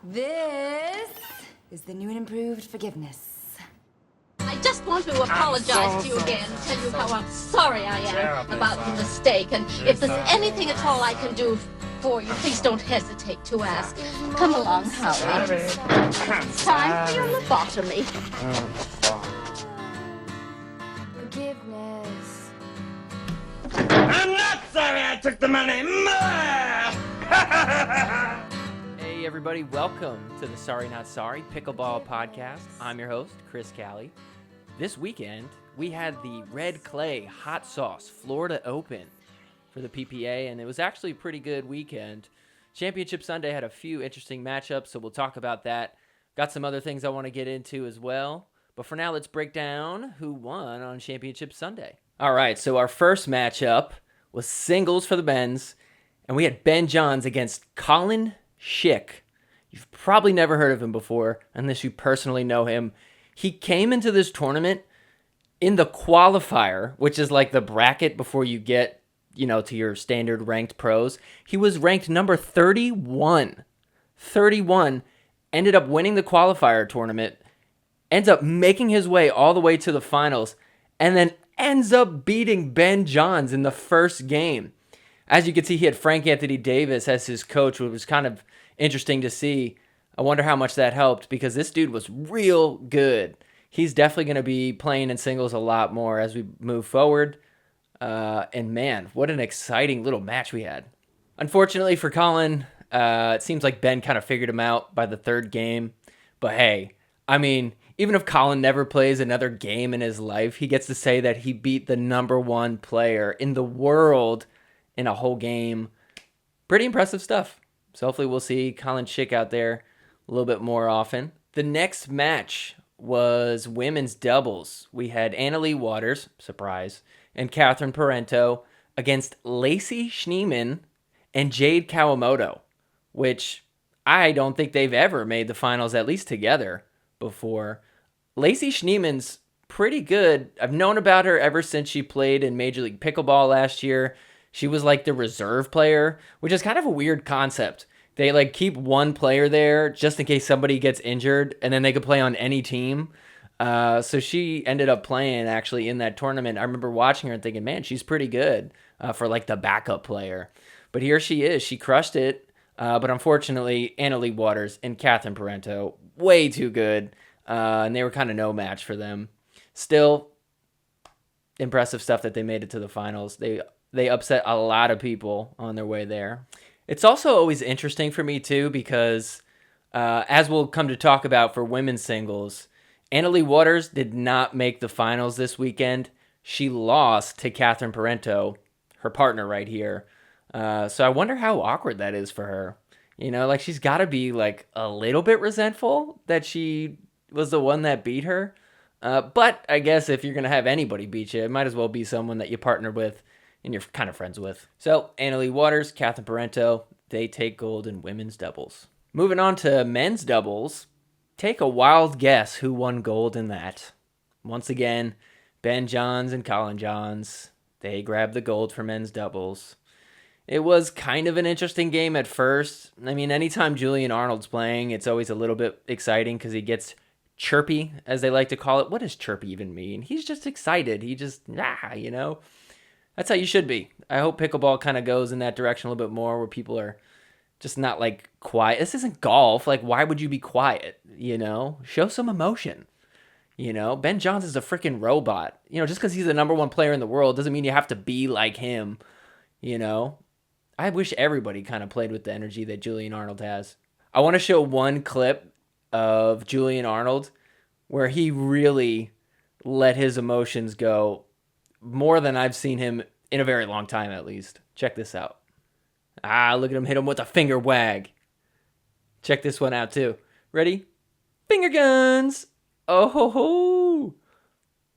This is the new and improved forgiveness. I just want to apologize to you again, tell you how I'm sorry I am about the mistake, and if there's anything at all I can do for you, please don't hesitate to ask. Come along, Howie. It's time for your lobotomy. Forgiveness. I'm not sorry I took the money. Hey everybody, welcome to the Sorry Not Sorry Pickleball Podcast. I'm your host, Chris Callie. This weekend, we had the Red Clay Hot Sauce Florida Open for the PPA, and it was actually a pretty good weekend. Championship Sunday had a few interesting matchups, so we'll talk about that. Got some other things I want to get into as well. But for now, let's break down who won on Championship Sunday. All right, so our first matchup was singles for the men's, and we had Ben Johns against Colin Schick. You've probably never heard of him before, unless you personally know him. He came into this tournament in the qualifier, which is like the bracket before you get, to your standard ranked pros. He was ranked number 31. 31, ended up winning the qualifier tournament, ends up making his way all the way to the finals, and then ends up beating Ben Johns in the first game. As you can see, he had Frank Anthony Davis as his coach, which was kind of interesting to see. I wonder how much that helped, because this dude was real good. He's definitely going to be playing in singles a lot more as we move forward. And man, what an exciting little match we had. Unfortunately for Colin, it seems like Ben kind of figured him out by the third game. But hey, I mean, even if Colin never plays another game in his life, he gets to say that he beat the number one player in the world in a whole game. Pretty impressive stuff. So hopefully we'll see Colin Schick out there a little bit more often. The next match was women's doubles. We had Annalie Waters, surprise, and Catherine Parento against Lacey Schneeman and Jade Kawamoto, which I don't think they've ever made the finals, at least together, before. Lacey Schneeman's pretty good. I've known about her ever since she played in Major League Pickleball last year. She was like the reserve player, which is kind of a weird concept. They like keep one player there just in case somebody gets injured, and then they could play on any team. So she ended up playing actually in that tournament. I remember watching her and thinking, man, she's pretty good for like the backup player. But here she is. She crushed it. But unfortunately, Annalie Waters and Catherine Parento, way too good. And they were kind of no match for them. Still, impressive stuff that they made it to the finals. They upset a lot of people on their way there. It's also always interesting for me, too, because as we'll come to talk about for women's singles, Annalie Waters did not make the finals this weekend. She lost to Catherine Parento, her partner right here. So I wonder how awkward that is for her. Like she's got to be like a little bit resentful that she was the one that beat her. But I guess if you're going to have anybody beat you, it might as well be someone that you partnered with and you're kind of friends with. So Annalie Waters, Catherine Parento, they take gold in women's doubles. Moving on to men's doubles, take a wild guess who won gold in that. Once again, Ben Johns and Colin Johns, they grabbed the gold for men's doubles. It was kind of an interesting game at first. I mean, anytime Julian Arnold's playing, it's always a little bit exciting because he gets chirpy, as they like to call it. What does chirpy even mean? He's just excited. He just, That's how you should be. I hope pickleball kind of goes in that direction a little bit more where people are just not like quiet. This isn't golf. Like, why would you be quiet? Show some emotion. Ben Johns is a freaking robot. Just because he's the number one player in the world doesn't mean you have to be like him. I wish everybody kind of played with the energy that Julian Arnold has. I want to show one clip of Julian Arnold where he really let his emotions go more than I've seen him in a very long time, at least. Check this out. Look at him hit him with a finger wag. Check this one out, too. Ready? Finger guns! Oh, ho, ho!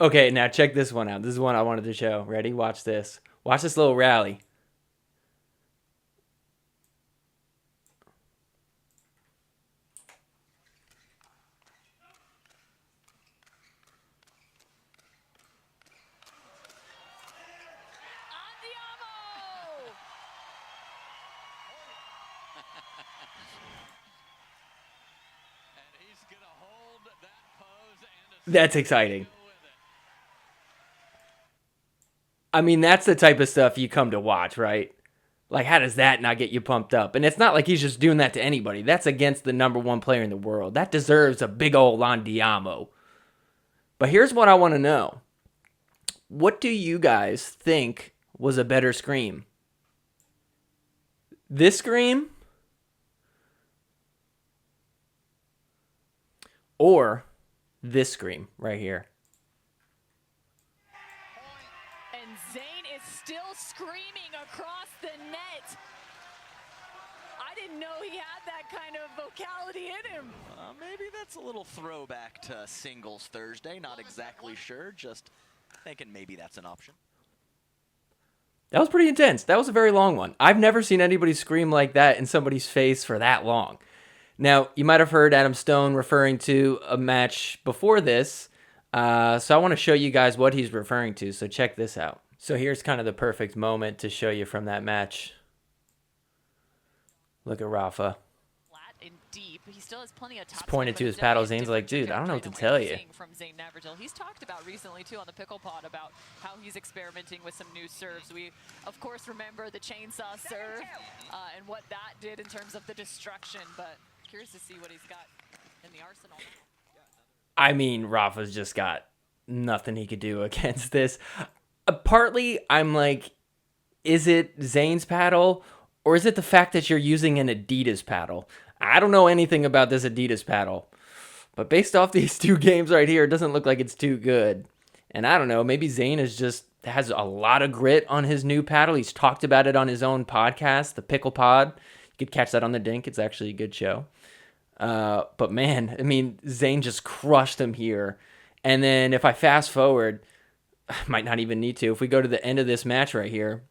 Okay, now check this one out. This is one I wanted to show. Ready? Watch this. Watch this little rally. That's exciting. I mean, that's the type of stuff you come to watch, right? Like, how does that not get you pumped up? And it's not like he's just doing that to anybody. That's against the number one player in the world. That deserves a big old Landiamo. But here's what I want to know. What do you guys think was a better scream? This scream? Or this scream right here? And Zane is still screaming across the net. I didn't know he had that kind of vocality in him. Maybe that's a little throwback to Singles Thursday. Not exactly sure. Just thinking maybe that's an option. That was pretty intense. That was a very long one. I've never seen anybody scream like that in somebody's face for that long. Now, you might have heard Adam Stone referring to a match before this. So I want to show you guys what he's referring to. So check this out. So here's kind of the perfect moment to show you from that match. Look at Rafa. Flat and deep. He still has plenty of top. He's pointed to his paddle. Zane's like, dude, I don't know what to tell you. From Zane Navratil. He's talked about recently too on the Pickle Pod about how he's experimenting with some new serves. We of course remember the chainsaw serve and what that did in terms of the destruction, but curious to see what he's got in the arsenal. I mean, Rafa's just got nothing he could do against this. Partly, I'm like, is it Zane's paddle or is it the fact that you're using an Adidas paddle? I don't know anything about this Adidas paddle, but based off these two games right here, it doesn't look like it's too good. And I don't know, maybe Zane has a lot of grit on his new paddle. He's talked about it on his own podcast, the Pickle Pod. You could catch that on the Dink. It's actually a good show. But man, I mean, Zane just crushed him here. And then if I fast forward, I might not even need to. If we go to the end of this match right here,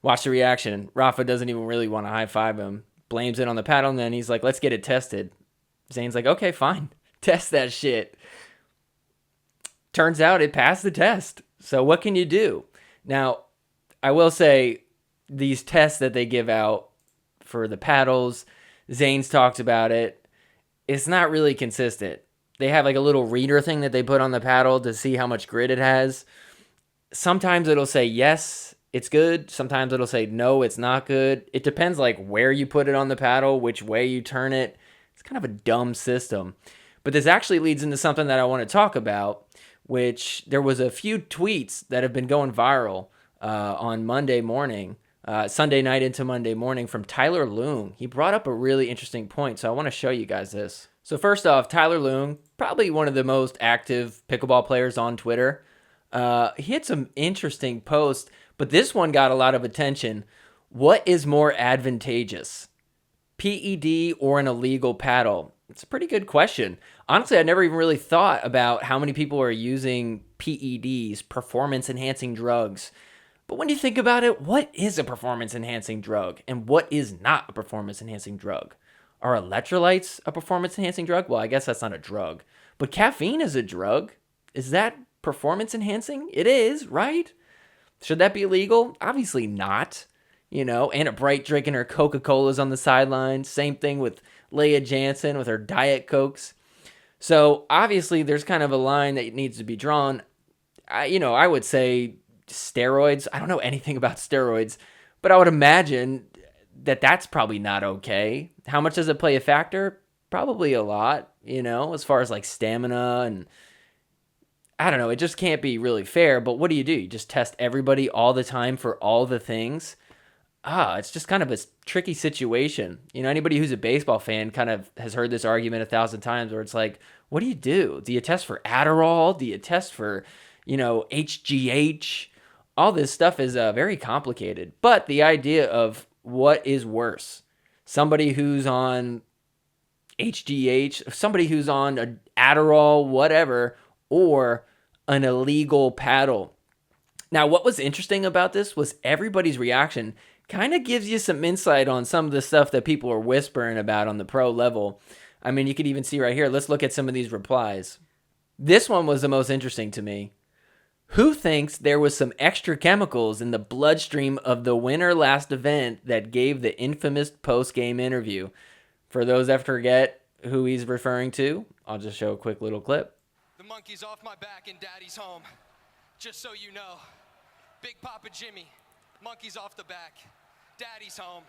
watch the reaction. Rafa doesn't even really want to high-five him. Blames it on the paddle, and then he's like, let's get it tested. Zane's like, okay, fine. Test that shit. Turns out it passed the test. So what can you do? Now, I will say these tests that they give out for the paddles, Zane's talked about it. It's not really consistent. They have like a little reader thing that they put on the paddle to see how much grit it has. Sometimes it'll say, yes, it's good. Sometimes it'll say, no, it's not good. It depends like where you put it on the paddle, which way you turn it. It's kind of a dumb system. But this actually leads into something that I want to talk about, which there was a few tweets that have been going viral on Monday morning, Sunday night into Monday morning from Tyler Loong. He brought up a really interesting point, so I want to show you guys this. So first off, Tyler Loong, probably one of the most active pickleball players on Twitter. He had some interesting posts, but this one got a lot of attention. What is more advantageous, PED or an illegal paddle? It's a pretty good question. Honestly, I never even really thought about how many people are using PEDs, performance-enhancing drugs. But when you think about it, what is a performance-enhancing drug and what is not a performance-enhancing drug? Are electrolytes a performance-enhancing drug? Well, I guess that's not a drug. But caffeine is a drug. Is that performance-enhancing? It is, right? Should that be illegal? Obviously not. You know, Anna Bright drinking her Coca-Colas on the sidelines. Same thing with Leia Jansen with her Diet Cokes. So obviously there's kind of a line that needs to be drawn. I would say steroids. I don't know anything about steroids, but I would imagine that that's probably not okay. How much does it play a factor? Probably a lot, as far as like stamina and I don't know. It just can't be really fair. But what do? You just test everybody all the time for all the things? It's just kind of a tricky situation. Anybody who's a baseball fan kind of has heard this argument 1,000 times where it's like, what do? Do you test for Adderall? Do you test for, HGH? All this stuff is very complicated. But the idea of what is worse, somebody who's on HGH, somebody who's on a Adderall, whatever, or an illegal paddle. Now, what was interesting about this was everybody's reaction kind of gives you some insight on some of the stuff that people are whispering about on the pro level. I mean, you could even see right here. Let's look at some of these replies. This one was the most interesting to me. Who thinks there was some extra chemicals in the bloodstream of the winner last event that gave the infamous post-game interview? For those that forget who he's referring to, I'll just show a quick little clip. monkey's off my back and Daddy's home. Just so you know. Big Papa Jimmy, monkey's off the back. Daddy's home.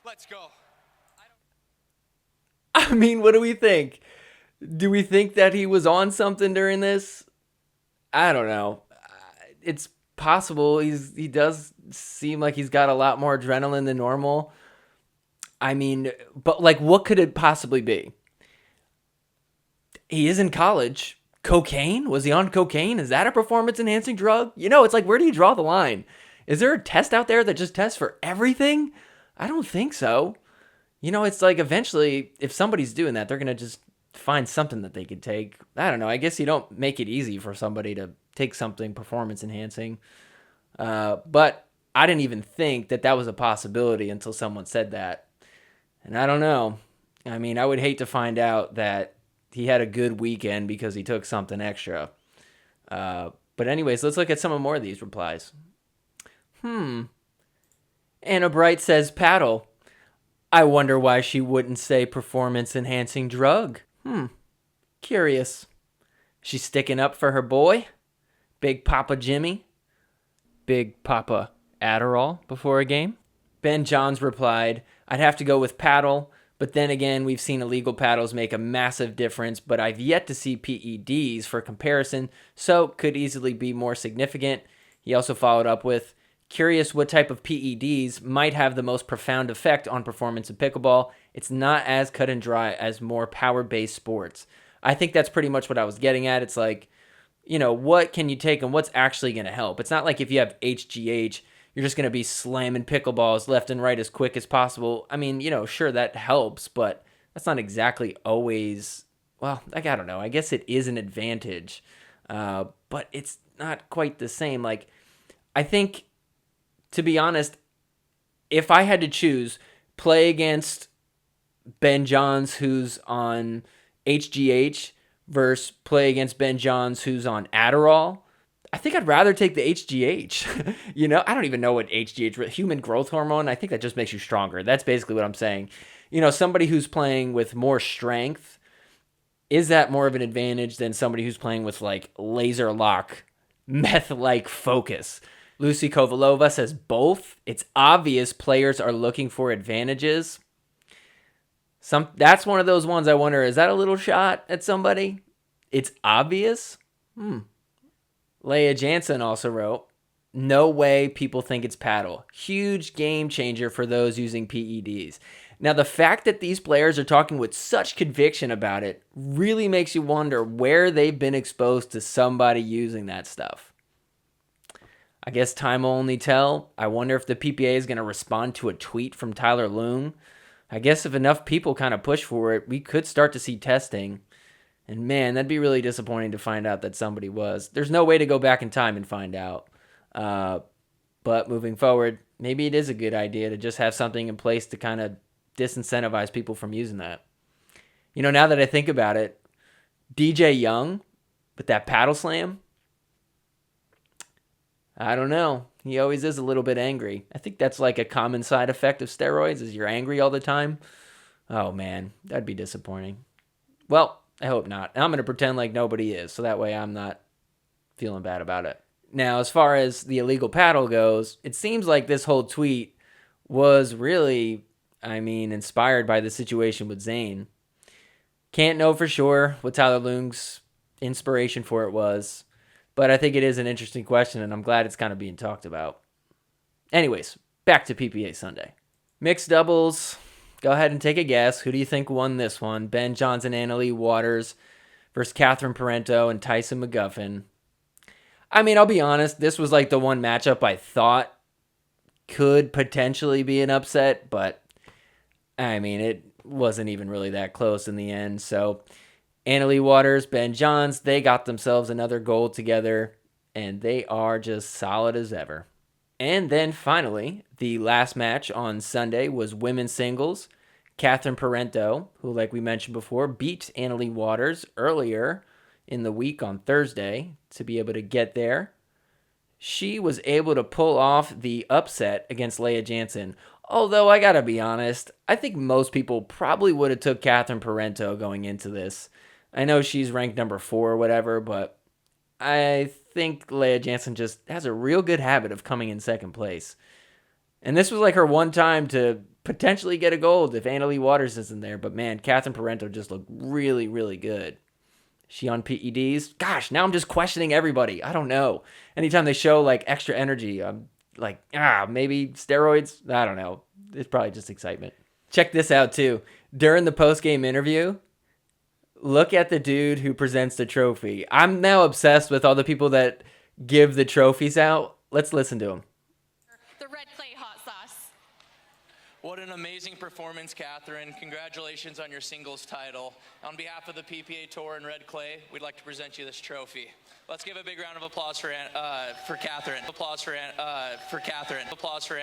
Let's go. I mean, what do we think? Do we think that he was on something during this? I don't know. It's possible. He does seem like he's got a lot more adrenaline than normal. I mean, but like, what could it possibly be? He is in college. Cocaine? Was he on cocaine? Is that a performance-enhancing drug? You know, it's like, where do you draw the line? Is there a test out there that just tests for everything? I don't think so. You know, it's like eventually, if somebody's doing that, they're going to just find something that they could take. I don't know. I guess you don't make it easy for somebody to take something performance-enhancing. But I didn't even think that that was a possibility until someone said that. And I don't know. I mean, I would hate to find out that he had a good weekend because he took something extra. But anyways, let's look at some more of these replies. Anna Bright says paddle. I wonder why she wouldn't say performance-enhancing drug. Curious. She's sticking up for her boy? Big Papa Jimmy? Big Papa Adderall before a game? Ben Johns replied, I'd have to go with paddle, but then again, we've seen illegal paddles make a massive difference, but I've yet to see PEDs for comparison, so could easily be more significant. He also followed up with, curious what type of PEDs might have the most profound effect on performance in pickleball. It's not as cut and dry as more power-based sports. I think that's pretty much what I was getting at. It's like, you know, what can you take and what's actually going to help? It's not like if you have HGH, you're just going to be slamming pickleballs left and right as quick as possible. I mean, you know, sure, that helps, but that's not exactly always, well, like, I don't know. I guess it is an advantage, but it's not quite the same. Like, I think, to be honest, if I had to choose, play against Ben Johns, who's on HGH, versus play against Ben Johns, who's on Adderall, I think I'd rather take the HGH. You know, I don't even know what HGH, human growth hormone. I think that just makes you stronger. That's basically what I'm saying. You know, somebody who's playing with more strength, is that more of an advantage than somebody who's playing with like laser lock, meth-like focus? Lucy Kovalova says both. It's obvious players are looking for advantages. That's one of those ones I wonder, is that a little shot at somebody? It's obvious? Leia Jansen also wrote, no way people think it's paddle. Huge game changer for those using PEDs. Now, the fact that these players are talking with such conviction about it really makes you wonder where they've been exposed to somebody using that stuff. I guess time will only tell. I wonder if the PPA is going to respond to a tweet from Tyler Loong. I guess if enough people kind of push for it, we could start to see testing. And man, that'd be really disappointing to find out that somebody was. There's no way to go back in time and find out. But moving forward, maybe it is a good idea to just have something in place to kind of disincentivize people from using that. You know, now that I think about it, DJ Young with that paddle slam, I don't know. He always is a little bit angry. I think that's like a common side effect of steroids, is you're angry all the time. Oh man, that'd be disappointing. Well, I hope not. I'm going to pretend like nobody is, so that way I'm not feeling bad about it. Now, as far as the illegal paddle goes, it seems like this whole tweet was really, inspired by the situation with Zane. Can't know for sure what Tyler Loong's inspiration for it was, but I think it is an interesting question, and I'm glad it's kind of being talked about. Anyways, back to PPA Sunday. Mixed doubles. Go ahead and take a guess. Who do you think won this one? Ben Johnson, Annalie Waters versus Catherine Parento and Tyson McGuffin. I'll be honest. This was like the one matchup I thought could potentially be an upset, but it wasn't even really that close in the end. So Annalie Waters, Ben Johns, they got themselves another gold together, and they are just solid as ever. And then finally, the last match on Sunday was women's singles. Catherine Parento, who, like we mentioned before, beat Annalie Waters earlier in the week on Thursday to be able to get there. She was able to pull off the upset against Leia Jansen. Although, I gotta be honest, I think most people probably would have took Catherine Parento going into this. I know she's ranked number 4 or whatever, but I think Leia Jansen just has a real good habit of coming in second place. And this was like her one time to potentially get a gold if Anna Leigh Waters isn't there. But man, Catherine Parento just looked really, really good. She on PEDs? Gosh, now I'm just questioning everybody. I don't know. Anytime they show like extra energy, I'm like, maybe steroids? I don't know. It's probably just excitement. Check this out too. During the post-game interview, look at the dude who presents the trophy. I'm now obsessed with all the people that give the trophies out. Let's listen to him. The red clay hot sauce. What an amazing performance, Catherine. Congratulations on your singles title. On behalf of the PPA Tour and Red Clay, we'd like to present you this trophy. Let's give a big round of applause for Catherine. Applause for Catherine. Applause for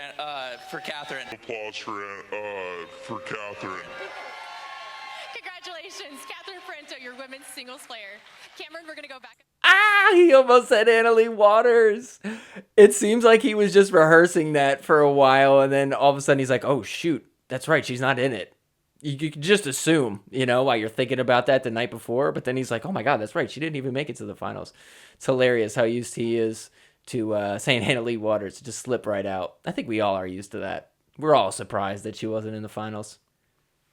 Catherine. Applause for Catherine. Congratulations, Catherine Parento, your women's singles player. Cameron, we're going to go back. He almost said Anna Leigh Waters. It seems like he was just rehearsing that for a while, and then all of a sudden he's like, oh, shoot, that's right, she's not in it. You can just assume, while you're thinking about that the night before, but then he's like, oh my God, that's right, she didn't even make it to the finals. It's hilarious how used he is to saying Anna Leigh Waters to just slip right out. I think we all are used to that. We're all surprised that she wasn't in the finals.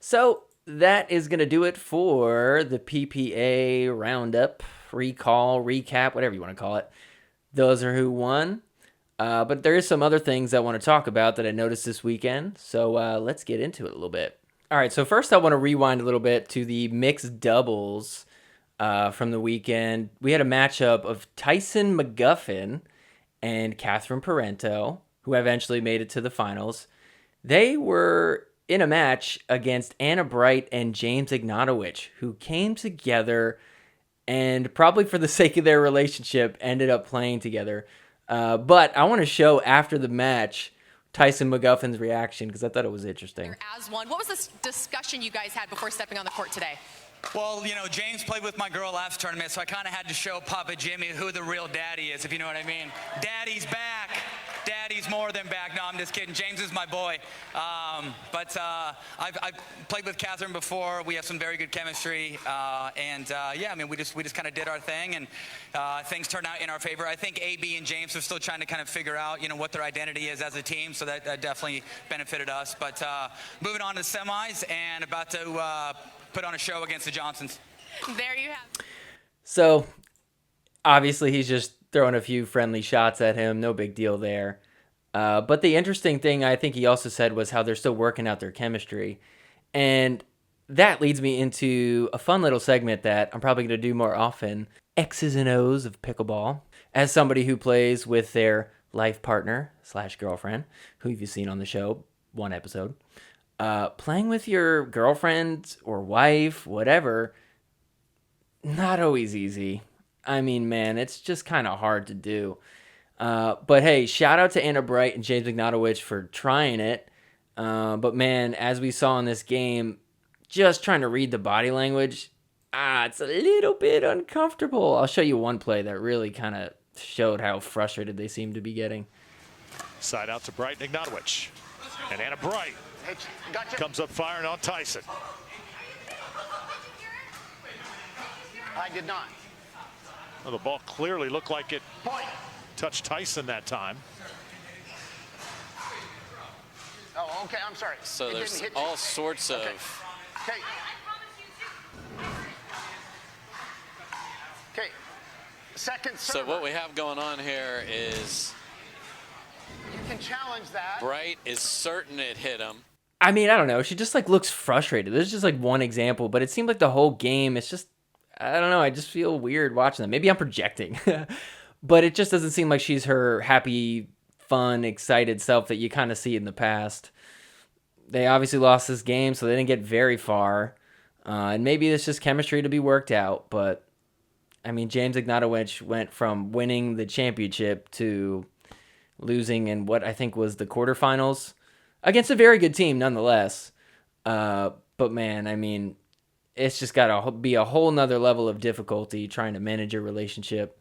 So that is going to do it for the PPA roundup, recall, recap, whatever you want to call it. Those are who won. But there is some other things I want to talk about that I noticed this weekend. So let's get into it a little bit. All right, so first I want to rewind a little bit to the mixed doubles from the weekend. We had a matchup of Tyson McGuffin and Catherine Parento, who eventually made it to the finals. They were in a match against Anna Bright and James Ignatowicz, who came together and probably for the sake of their relationship ended up playing together. But I want to show after the match Tyson McGuffin's reaction because I thought it was interesting. As one, what was this discussion you guys had before stepping on the court today? Well, James played with my girl last tournament, so I kind of had to show Papa Jimmy who the real daddy is, if you know what I mean. Daddy's back. Daddy's more than back. No, I'm just kidding. James is my boy. But I've played with Catherine before. We have some very good chemistry. We just kind of did our thing, and things turned out in our favor. I think AB and James are still trying to kind of figure out, what their identity is as a team, so that definitely benefited us. But moving on to the semis and about to put on a show against the Johnsons. There you have. So, obviously, he's just throwing a few friendly shots at him. No big deal there. But the interesting thing I think he also said was how they're still working out their chemistry. And that leads me into a fun little segment that I'm probably going to do more often. X's and O's of pickleball. As somebody who plays with their life partner / girlfriend, who you've seen on the show, one episode. Playing with your girlfriend or wife, whatever, not always easy. I mean, man, it's just kind of hard to do. But hey, shout out to Anna Bright and James Ignatowicz for trying it. But man, as we saw in this game, just trying to read the body language, it's a little bit uncomfortable. I'll show you one play that really kind of showed how frustrated they seem to be getting. Side out to Bright and Ignatowicz. And Anna Bright comes up firing on Tyson. I did not. Well, the ball clearly looked like it touched Tyson that time. Oh, okay, I'm sorry. So there's all sorts of... Okay. Okay. Second server. So what we have going on here is... You can challenge that. Bright is certain it hit him. I mean, I don't know. She just looks frustrated. This is just one example, but it seemed like the whole game, it's just, I don't know. I just feel weird watching them. Maybe I'm projecting, but it just doesn't seem like she's her happy, fun, excited self that you kind of see in the past. They obviously lost this game, so they didn't get very far. And maybe it's just chemistry to be worked out, but I mean, James Ignatowicz went from winning the championship to losing in what I think was the quarterfinals against a very good team nonetheless. But man, I mean, it's just got to be a whole nother level of difficulty trying to manage your relationship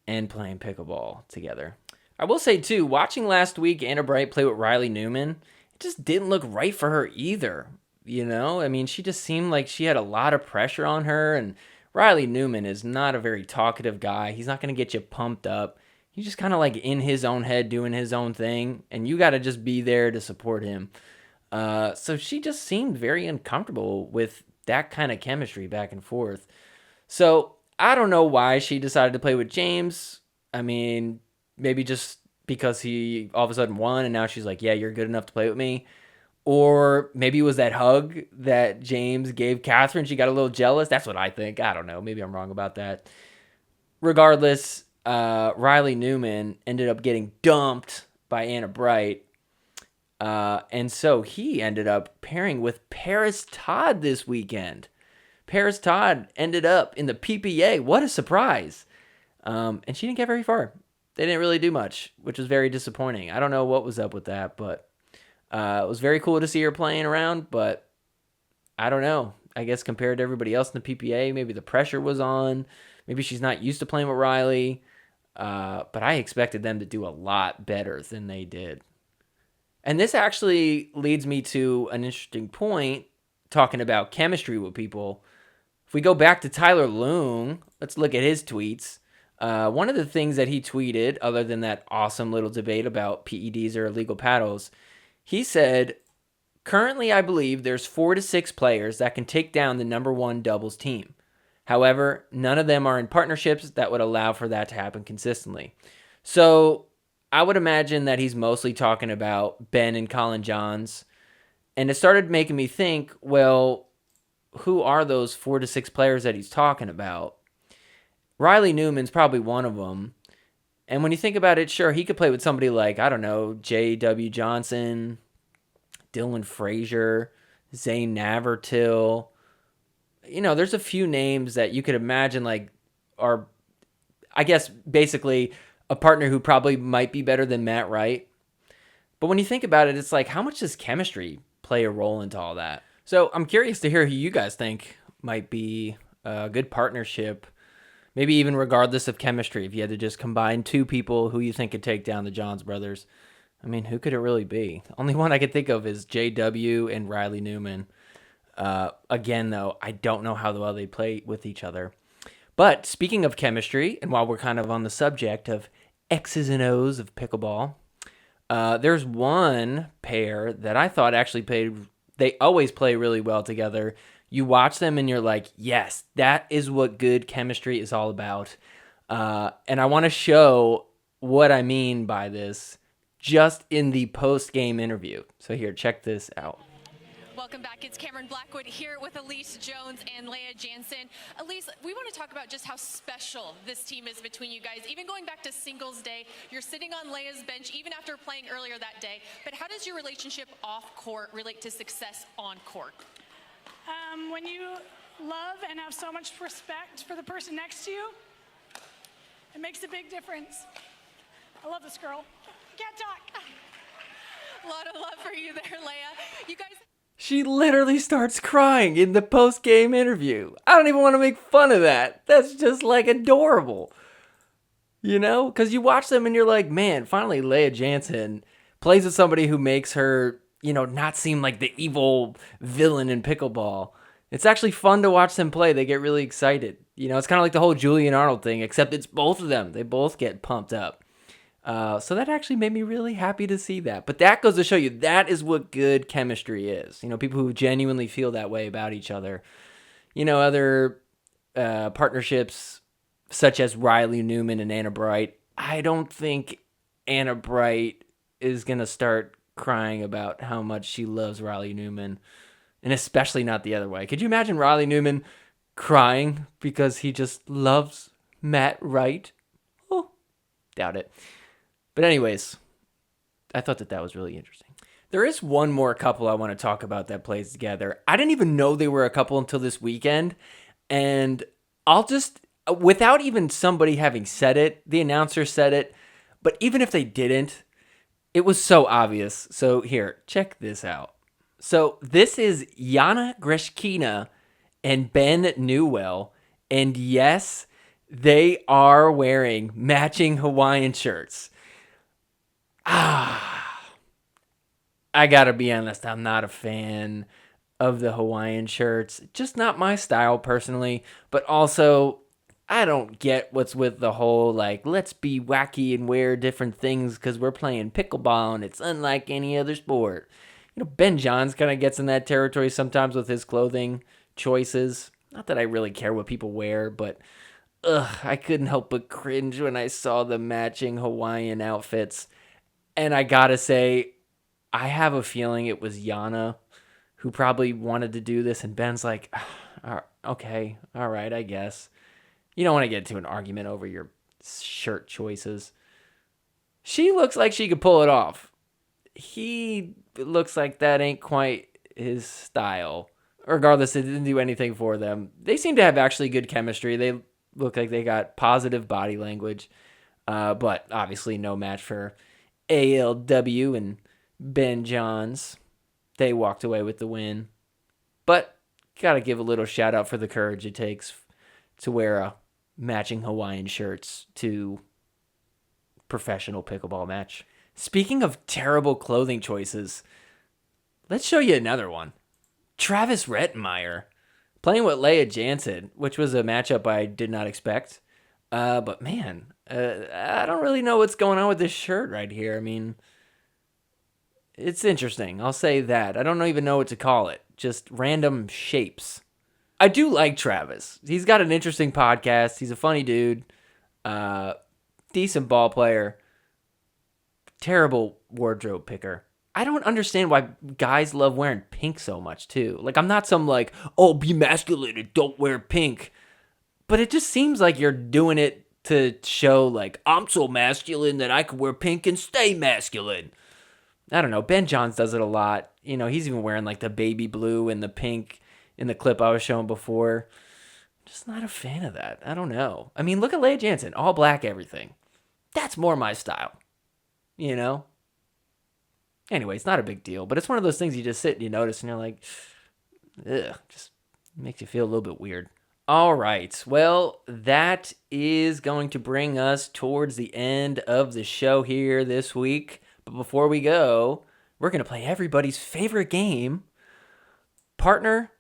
and playing pickleball together. I will say too, watching last week Anna Bright play with Riley Newman, it just didn't look right for her either. I mean, she just seemed like she had a lot of pressure on her, and Riley Newman is not a very talkative guy. He's not going to get you pumped up. He's just kind of like in his own head doing his own thing, and you got to just be there to support him. So she just seemed very uncomfortable with that kind of chemistry back and forth. So I don't know why she decided to play with James. I mean, maybe just because he all of a sudden won, and now she's like, yeah, you're good enough to play with me. Or maybe it was that hug that James gave Catherine. She got a little jealous. That's what I think. I don't know. Maybe I'm wrong about that. Regardless, Riley Newman ended up getting dumped by Anna Bright. And so he ended up pairing with Paris Todd this weekend. Paris Todd ended up in the PPA. What a surprise. And she didn't get very far. They didn't really do much, which was very disappointing. I don't know what was up with that, but it was very cool to see her playing around, but I don't know. I guess compared to everybody else in the PPA, maybe the pressure was on. Maybe she's not used to playing with Riley. But I expected them to do a lot better than they did. And this actually leads me to an interesting point, talking about chemistry with people. If we go back to Tyler Loong, let's look at his tweets. One of the things that he tweeted, other than that awesome little debate about PEDs or illegal paddles, he said, currently I believe there's 4 to 6 players that can take down the number 1 doubles team. However, none of them are in partnerships that would allow for that to happen consistently. So I would imagine that he's mostly talking about Ben and Colin Johns. And it started making me think, well, who are those 4 to 6 players that he's talking about? Riley Newman's probably one of them. And when you think about it, sure, he could play with somebody like, I don't know, J.W. Johnson, Dylan Frazier, Zane Navertil. You know, there's a few names that you could imagine like are, I guess, basically a partner who probably might be better than Matt Wright. But when you think about it, it's like, how much does chemistry play a role into all that? So I'm curious to hear who you guys think might be a good partnership, maybe even regardless of chemistry. If you had to just combine 2 people who you think could take down the Johns brothers, I mean, who could it really be? The only one I could think of is JW and Riley Newman. Again, though, I don't know how well they play with each other. But speaking of chemistry, and while we're kind of on the subject of X's and O's of pickleball, there's one pair that I thought actually played. They always play really well together. You watch them and you're like, yes, that is what good chemistry is all about. And I want to show what I mean by this just in the post-game interview. So here, check this out. Welcome back. It's Cameron Blackwood here with Elise Jones and Leia Jansen. Elise, we want to talk about just how special this team is between you guys. Even going back to singles day, you're sitting on Leia's bench even after playing earlier that day. But how does your relationship off court relate to success on court? When you love and have so much respect for the person next to you, it makes a big difference. I love this girl. Can't talk. A lot of love for you there, Leia. You guys... She literally starts crying in the post-game interview. I don't even want to make fun of that. That's just like adorable. You know? Because you watch them and you're like, man, finally Leia Jansen plays with somebody who makes her, you know, not seem like the evil villain in pickleball. It's actually fun to watch them play. They get really excited. You know, it's kind of like the whole Julian Arnold thing, except it's both of them. They both get pumped up. So that actually made me really happy to see that. But that goes to show you that is what good chemistry is. You know, people who genuinely feel that way about each other. You know, other partnerships such as Riley Newman and Anna Bright. I don't think Anna Bright is going to start crying about how much she loves Riley Newman. And especially not the other way. Could you imagine Riley Newman crying because he just loves Matt Wright? Oh, doubt it. But anyways, I thought that was really interesting. There is one more couple I want to talk about that plays together. I didn't even know they were a couple until this weekend. And I'll just, without even somebody having said it, the announcer said it. But even if they didn't, it was so obvious. So here, check this out. So this is Yana Grishkina and Ben Newwell. And yes, they are wearing matching Hawaiian shirts. I gotta be honest, I'm not a fan of the Hawaiian shirts. Just not my style personally, but also I don't get what's with the whole, like, let's be wacky and wear different things because we're playing pickleball and it's unlike any other sport. Ben Johns kind of gets in that territory sometimes with his clothing choices. Not that I really care what people wear, but I couldn't help but cringe when I saw the matching Hawaiian outfits. And I gotta say, I have a feeling it was Yana who probably wanted to do this, and Ben's like, okay, all right, I guess. You don't want to get into an argument over your shirt choices. She looks like she could pull it off. He looks like that ain't quite his style. Regardless, it didn't do anything for them. They seem to have actually good chemistry. They look like they got positive body language. But obviously no match for ALW and Ben Johns. They walked away with the win. But gotta give a little shout out for the courage it takes to wear matching Hawaiian shirts to professional pickleball match. Speaking of terrible clothing choices, let's show you another one. Travis Rettenmeyer playing with Leia Jansen, which was a matchup I did not expect. But man, I don't really know what's going on with this shirt right here. I mean, it's interesting. I'll say that. I don't even know what to call it. Just random shapes. I do like Travis. He's got an interesting podcast. He's a funny dude. Decent ball player. Terrible wardrobe picker. I don't understand why guys love wearing pink so much, too. Like, I'm not some, like, oh, be masculine and don't wear pink. But it just seems like you're doing it to show, like, I'm so masculine that I can wear pink and stay masculine. I don't know. Ben Johns does it a lot. He's even wearing, like, the baby blue and the pink in the clip I was showing before. Just not a fan of that. I don't know. I mean, look at Leia Jansen. All black everything. That's more my style. Anyway, it's not a big deal, but it's one of those things you just sit and you notice and you're like, ugh, just makes you feel a little bit weird. All right, well, that is going to bring us towards the end of the show here this week. But before we go, we're going to play everybody's favorite game, Partner,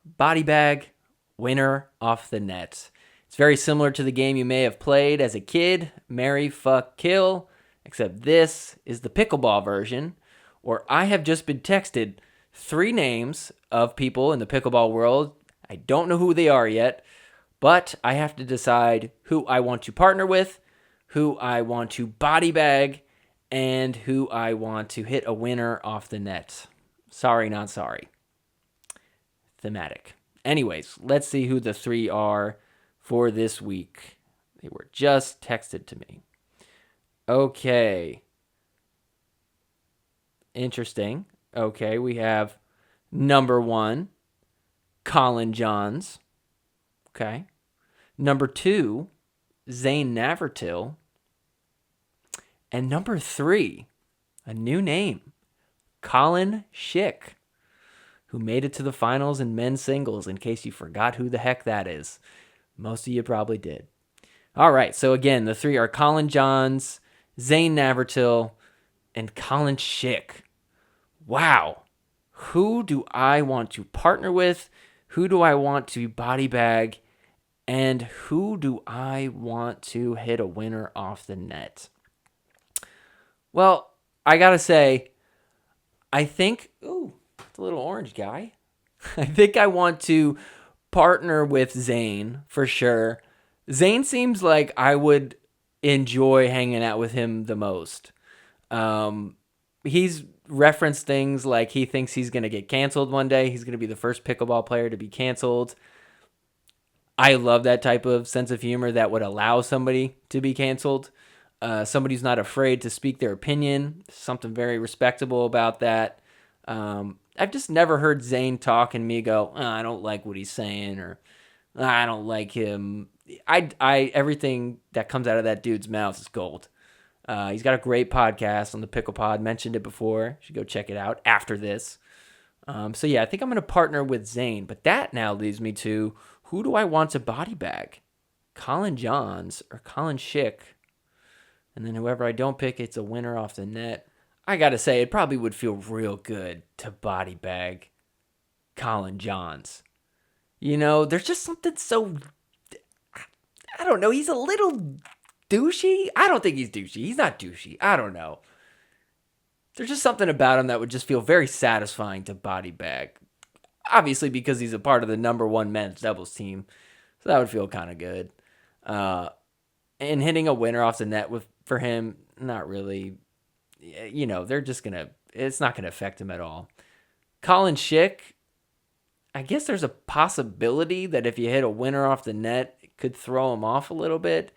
Body Bag, Winner Off the Net. It's very similar to the game you may have played as a kid, Marry, Fuck, Kill, except this is the pickleball version, where I have just been texted 3 names of people in the pickleball world. I don't know who they are yet, but I have to decide who I want to partner with, who I want to body bag, and who I want to hit a winner off the net. Sorry, not sorry. Thematic. Anyways, let's see who the 3 are for this week. They were just texted to me. Okay. Interesting. Okay, we have number 1, Colin Johns. Okay. Number 2, Zane Navertil. And number 3, a new name, Colin Schick, who made it to the finals in men's singles, in case you forgot who the heck that is. Most of you probably did. All right, so again, the 3 are Colin Johns, Zane Navertil, and Colin Schick. Wow. Who do I want to partner with? Who do I want to body bag? And who do I want to hit a winner off the net? Well, I gotta say, I think... Ooh, it's a little orange guy. I think I want to partner with Zane, for sure. Zane seems like I would enjoy hanging out with him the most. He's referenced things like he thinks he's going to get canceled one day. He's going to be the first pickleball player to be canceled. I love that type of sense of humor that would allow somebody to be canceled. Somebody who's not afraid to speak their opinion. Something very respectable about that. I've just never heard Zane talk and me go, oh, I don't like what he's saying, or I don't like him. Everything that comes out of that dude's mouth is gold. He's got a great podcast on the Pickle Pod. Mentioned it before. You should go check it out after this. So yeah, I think I'm going to partner with Zane. But that now leads me to, who do I want to body bag? Colin Johns or Colin Schick? And then whoever I don't pick, it's a winner off the net. I got to say, it probably would feel real good to body bag Colin Johns. You know, there's just something so, I don't know, he's a little douchey. I don't think he's douchey. He's not douchey. I don't know. There's just something about him that would just feel very satisfying to body bag. Obviously, because he's a part of the #1 men's doubles team. So that would feel kind of good. And hitting a winner off the net for him, not really. You know, they're just going to, it's not going to affect him at all. Colin Schick, I guess there's a possibility that if you hit a winner off the net, it could throw him off a little bit.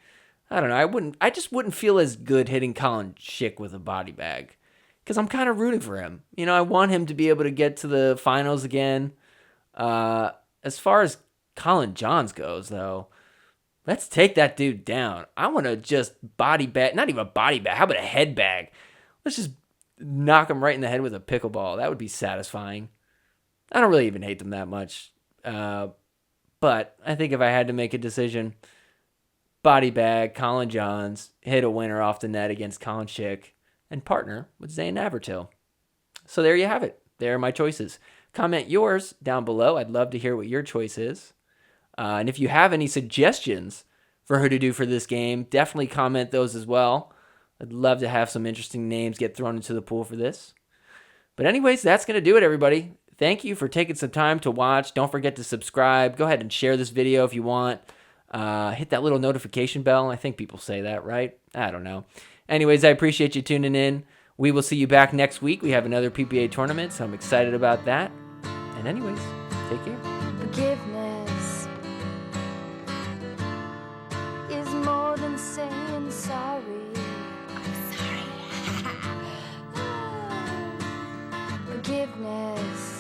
I don't know. I just wouldn't feel as good hitting Colin Schick with a body bag because I'm kind of rooting for him. You know, I want him to be able to get to the finals again. As far as Colin Johns goes, though, let's take that dude down. I want to just body bag, not even a body bag. How about a head bag? Let's just knock him right in the head with a pickleball. That would be satisfying. I don't really even hate them that much. But I think if I had to make a decision, body bag, Colin Johns, hit a winner off the net against Colin Schick, and partner with Zane Navratil. So there you have it. There are my choices. Comment yours down below. I'd love to hear what your choice is. And if you have any suggestions for who to do for this game, definitely comment those as well. I'd love to have some interesting names get thrown into the pool for this. But anyways, that's going to do it, everybody. Thank you for taking some time to watch. Don't forget to subscribe. Go ahead and share this video if you want. Hit that little notification bell. I think people say that, right? I don't know. Anyways, I appreciate you tuning in. We will see you back next week. We have another PPA tournament, so I'm excited about that. And anyways, take care. Forgiveness is more than saying sorry. I'm sorry. Forgiveness